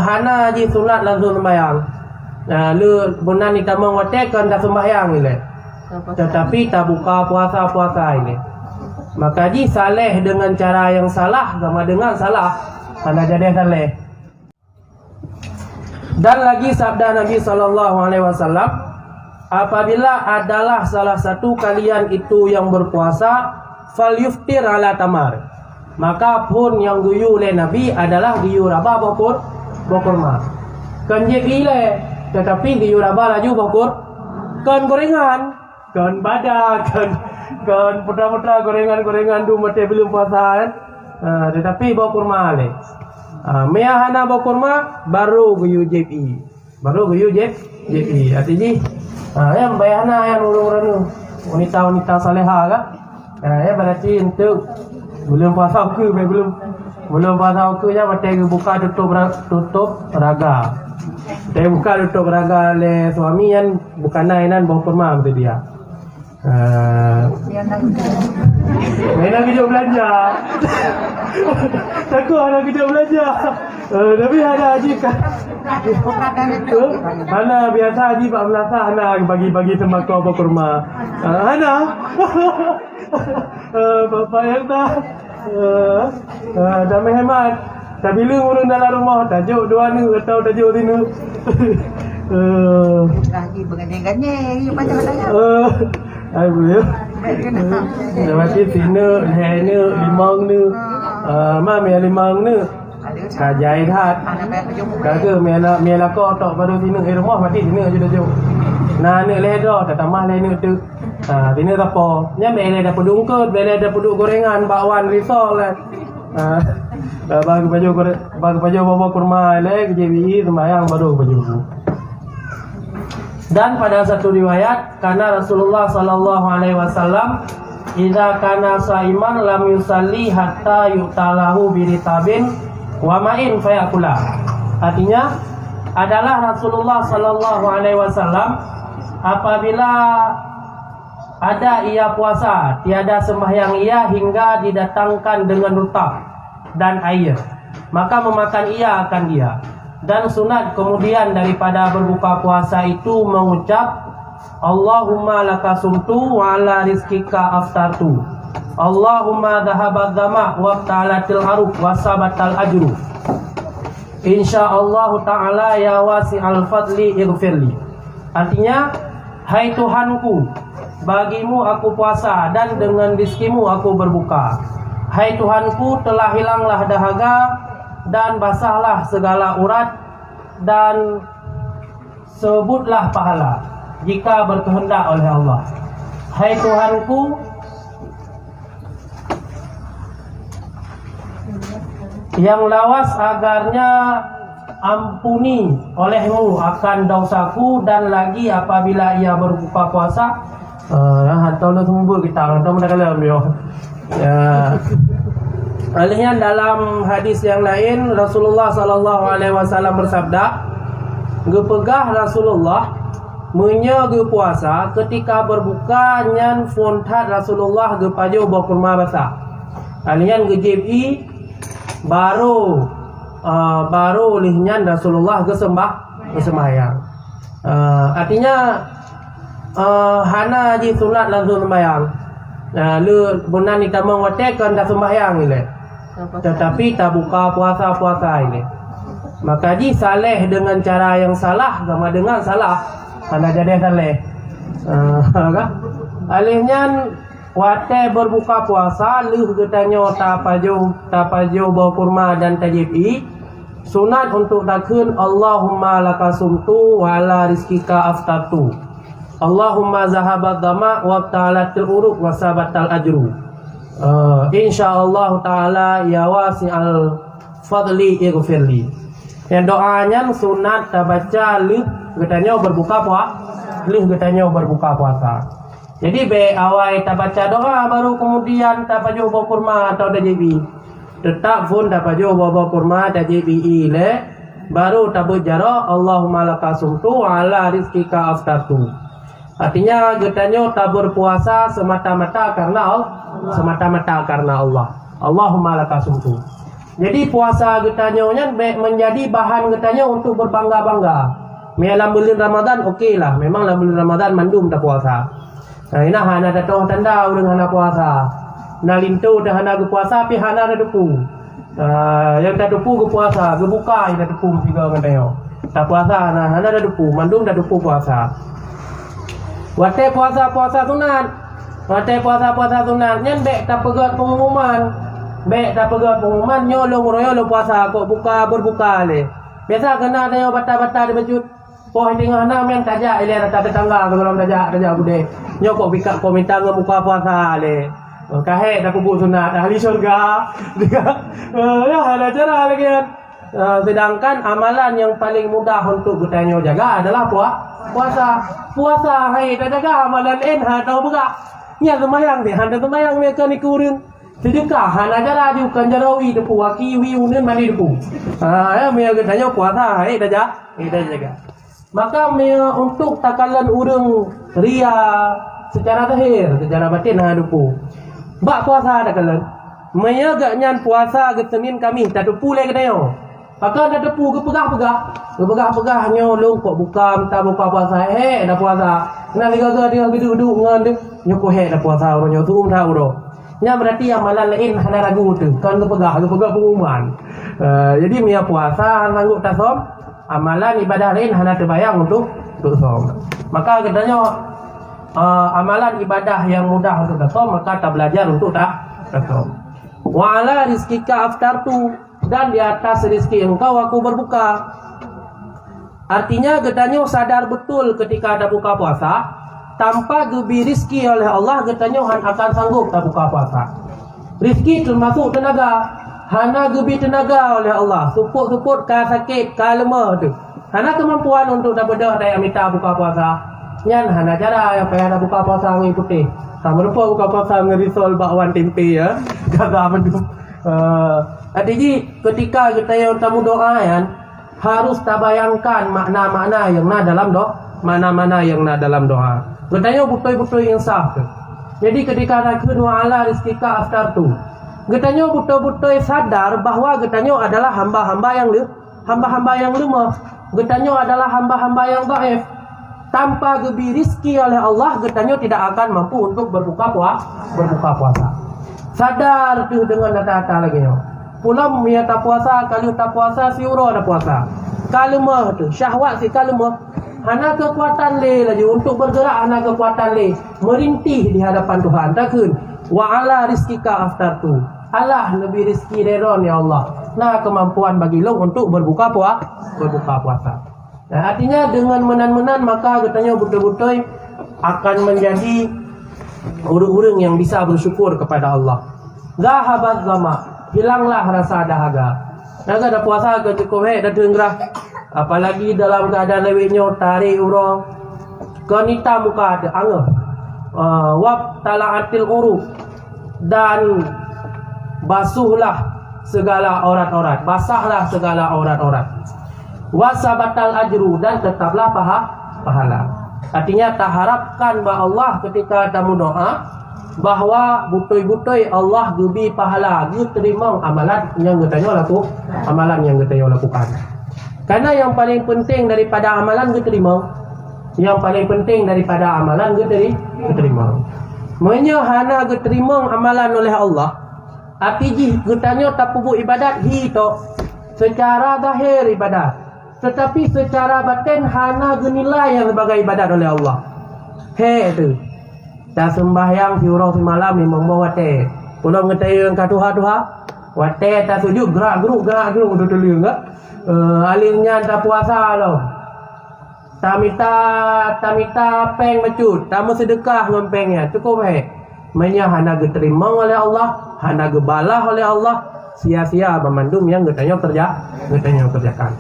hana ji sunat langsung sembahyang. Lu benar ni tak mengotekkan dah sembahyang ni leh. Tetapi tak buka puasa ini. Maka ji saleh dengan cara yang salah sama dengan salah. Tanda jadi saleh. Dan lagi sabda Nabi SAW, apabila adalah salah satu kalian itu yang berpuasa, falyuftir ala tamar. Maka pun yang guyu oleh Nabi adalah guyu raba bokurma. Kan je ile, tetapi guyu raba laju bokur, kan gorengan, kan badak, kan putra-putra gorengan tu mati belum puasa kan. Tetapi bokurma le. Meyahana bokurma baru guyu JPI. Baru guyu JPI. Artinya yang bayana yang orang-orang wanita-wanita saleha kan. Ya berarti untuk belum puasa ke belum puasa ke ya mati buka tutup raga. Dia buka tutup raga le suami yang bukan nainan bokurma betul dia. Mana kerja belanja? Takut anak kerja belanja. Tapi ada haji kan? Ana biasa haji Pak Melasa anak bagi-bagi tembakau apa kurma. Ana. Bapak yang tak. Dah hemat. Tak bila urun dalam rumah tajuk dua ni atau tajuk sini. Lagi berganyang-ganyang macam-macam. Ai boleh. Macam sini, hanya limang ni. Mami limang ni. Kajai tat. Kagak mela kau tak baru sini rumah mati sini aja dah. Nah ni leda tak tambah lain ni tu. Sini apa? Nya mele dah pedungkut, mele dah peduk gorengan bakwan risol lah. Bagi baju bawa kurma le KJBI sembahyang baru baju. Dan pada satu riwayat karena Rasulullah sallallahu alaihi wasallam idza kana saiman lam yusalli hatta yutalahu biritabin wa ma'in fayakula. Artinya adalah Rasulullah sallallahu alaihi wasallam apabila ada ia puasa tiada sembahyang ia hingga didatangkan dengan rutab dan air, maka memakan ia akan dia. Dan sunat kemudian daripada berbuka puasa itu mengucap Allahumma laka sumtu wa ala rizkika aftartu. Allahumma dhahabat dhama wa ta'alatil aruf wa sabatal ajru. InsyaAllah ta'ala ya wasi'al fadli ighfirli. Artinya, hai Tuhanku, bagimu aku puasa dan dengan rizkimu aku berbuka. Hai Tuhanku, telah hilanglah dahaga dan basahlah segala urat dan sebutlah pahala jika berkehendak oleh Allah. Hai Tuhanku, yang lawas agarnya ampuni olehmu akan dosaku, dan lagi apabila ia berbuka puasa atau lu tunggu kita atau mana kalian ambil ya. Alihnya dalam hadis yang lain Rasulullah sallallahu alaihi wasallam bersabda, gepegah Rasulullah menyaga puasa ketika berbuka nyan fontat Rasulullah gepajo bokurma basa. Alihnya gejebi baru lihnya Rasulullah sembahyang. Artinya hana ji sunat langsung sembahyang. Lu benar ni tak mengotekkan dah sembahyang ni leh. Tetapi tak buka puasa ini. Maka ji saleh dengan cara yang salah sama dengan salah. Tanda jadi saleh. Alihnya wate berbuka puasa lu katanya tapajo bawa kurma dan tajibi. Sunat untuk takun Allahumma laka sumtu wa ala rizkika aftartu. Allahumma zahabat dama wa ta'alatil uruk wa sabatal ajru. InsyaAllah ta'ala ya wasi'al fadli ighfirli. Yang doanya sunat baca lih katanya berbuka puasa. Jadi awal baca doa baru kemudian tapajo bawa kurma atau dajibi. Tetap pun tapajo bawa kurma dajibi le baru tabujara Allahumma laka sumtu ala rizkika aftartu. Artinya katanya tak berpuasa semata-mata karena Allah. Allahumma laka sumtu. Jadi puasa getanya menjadi bahan getanya untuk berbangga-bangga. Dalam bulan Ramadan okeylah, memang dalam bulan Ramadan mandum tak puasa. Nah, ini hana datang tanda dengan hana puasa. Na lintu dah hana ke puasa, tapi hana ada depu. Yang tak depu ke puasa, ke buka yang tak depu juga katanya. Tak puasa, nah hana ada depu, mandum dah depu puasa. Wate puasa sunat. Wate puasa sunat nyen bek tak pegat pengumuman. Bek tak pegat pengumuman nyolong royo lo puasa kok berbuka le. Biasa kena tanya bata-bata di masjid. Poh tengah na men tajak ile rata tetangga ke dalam tajak bude. Nyo kok bika komentar buka puasa le. Kahe dah kubur sunat ahli syurga. Ya ada cara lagi. Sedangkan amalan yang paling mudah untuk kita jaga adalah puasa. Puasa hai tak jaga amalan ha tahu buka. Nya sembahyang ni, handa sembahyang mereka ni kurun. Sedekah hana jara diukan jarawi depu waki wi unen mandi depu. Ya mereka tanya puasa hai tak jaga. Maka untuk takalan urang ria secara zahir, secara batin ha depu. Bak puasa takalan. Maya gaknyan puasa ke Senin kami tak depu le katanya. Maka ada depu ke pegah nyolong kok buka minta buka puasa dah puasa. Nak dia duduk ngan dia nyoko dah puasa orang nyotum tahu ro. Nya berarti amalan lain hana ragu tu. Kan ke pegah pengumuman. Jadi mia puasa sanggup tak som, amalan ibadah lain hana terbayang untuk som. Maka katanya amalan ibadah yang mudah untuk tak som, maka tak belajar untuk tak som. Wa ala rizqika aftartu, dan di atas rezeki engkau aku berbuka. Artinya getanyo sadar betul ketika ada buka puasa, tanpa diberi rezeki oleh Allah getanyo akan sanggup tak buka puasa. Rezeki termasuk tenaga, hana diberi tenaga oleh Allah, support ka sakit ka lemah tu. Hana kemampuan untuk dah bedah daya minta buka puasa. Nyan hana cara yang payah dah buka puasa mengikuti. Sama rupa buka puasa ngerisol bakwan tempe ya. Jaga mendum. Jadi ketika kita yang tamu doa harus tabayangkan makna-makna yang na dalam doa, mana-mana yang na dalam doa. Katanya betul-betul insaf. Jadi ketika rakun wa ala rizqika aftartu, katanya betul-betul sadar bahawa katanya adalah hamba-hamba yang lemah. Katanya adalah hamba-hamba yang dhaif. Tanpa diberi rezeki oleh Allah, katanya tidak akan mampu untuk berbuka puasa. Sadar tu dengan data-data lagi yo. Pulang mia tak puasa, kalau tak puasa si uro dah puasa. Kalemah tu, syahwat si kalemah. Hana kekuatan le lagi untuk bergerak, hana kekuatan le merintih di hadapan Tuhan. Takun wa ala rizqika aftartu. Allah lebih rezeki deron ya Allah. Nah kemampuan bagi lo untuk berbuka puasa. Nah, artinya dengan menan-menan maka katanya betul-betul akan menjadi orang-orang yang bisa bersyukur kepada Allah. Zahabat zama, hilanglah rasa dahaga. Naga dah puasa ke cukup dah dengrah. Apalagi dalam keadaan lewetnya tarik urang. Kenita muka ada angah. Wab tala'atil uruf, dan basuhlah segala aurat-aurat. Basahlah segala aurat-aurat. Wasabatal ajru, dan tetaplah pahala. Artinya tak harapkan bahawa Allah ketika kamu doa bahawa betul-betul Allah beri pahala, dia terima amalan yang kita lakukan. Karena yang paling penting daripada amalan dia terima. Yang paling penting daripada amalan dia terima. Menyahana dia terima amalan oleh Allah. Artinya kita tak perlu ibadat hito secara zahir ibadat. Tetapi secara batin hana genilai yang sebagai ibadat oleh Allah. Tu. Tak sembahyang si urang si malam ni membawa teh. Pulang ngetai yang katuha-tuha. Wate tak sujud gerak-geruk duduk enggak. Alimnya tak puasa lo. Tamita peng mecut. Tamu sedekah ngempengnya. Cukup Menya hana diterima oleh Allah, hana gebalah oleh Allah. Sia-sia memandum yang getanya kerjakan.